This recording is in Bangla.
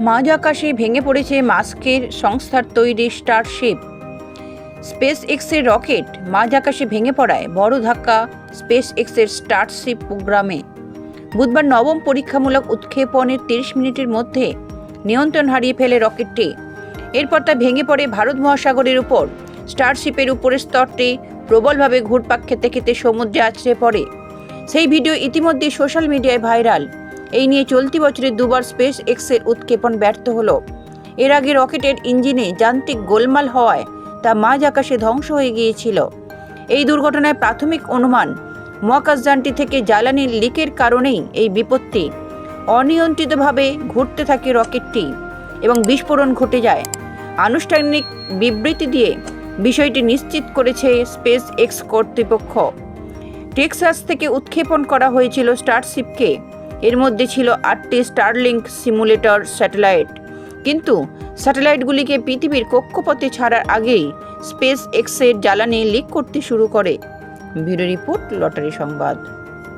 মাঝ আকাশে ভেঙে পড়েছে মাস্কের সংস্থার তৈরি স্টারশিপ। স্পেস এক্সের রকেট মাঝ আকাশে ভেঙে পড়ায় বড় ধাক্কা স্পেস এক্সের স্টারশিপ প্রোগ্রামে। বুধবার নবম পরীক্ষামূলক উৎক্ষেপণের 30 মিনিটের মধ্যে নিয়ন্ত্রণ হারিয়ে ফেলে রকেটটি। এরপর তা ভেঙে পড়ে ভারত মহাসাগরের উপর। স্টারশিপের উপরের স্তরটি প্রবলভাবে ঘুরপাক খেতে খেতে সমুদ্রে আছড়ে পড়ে। সেই ভিডিও ইতিমধ্যে সোশ্যাল মিডিয়ায় ভাইরাল। এই নিয়ে চলতি বছরে দুবার স্পেস এক্সের উৎক্ষেপণ ব্যর্থ হলো। এর আগে রকেটের ইঞ্জিনে যান্ত্রিক গোলমাল হওয়ায় তা মাঝ আকাশে ধ্বংস হয়ে গিয়েছিল। এই দুর্ঘটনায় প্রাথমিক অনুমান, মহাকাশযানটি থেকে জ্বালানির লিকের কারণেই এই বিপত্তি। অনিয়ন্ত্রিতভাবে ঘুরতে থাকে রকেটটি এবং বিস্ফোরণ ঘটে যায়। আনুষ্ঠানিক বিবৃতি দিয়ে বিষয়টি নিশ্চিত করেছে স্পেস এক্স কর্তৃপক্ষ। টেক্সাস থেকে উৎক্ষেপণ করা হয়েছিল স্টারশিপকে। এর মধ্যে ছিল 8টি স্টারলিংক সিমুলেটর স্যাটেলাইট। কিন্তু স্যাটেলাইটগুলিকে পৃথিবীর কক্ষপথে ছাড়ার আগেই স্পেস এক্সের জ্বালানি লিক করতে শুরু করে। ব্যুরো রিপোর্ট, লটারি সংবাদ।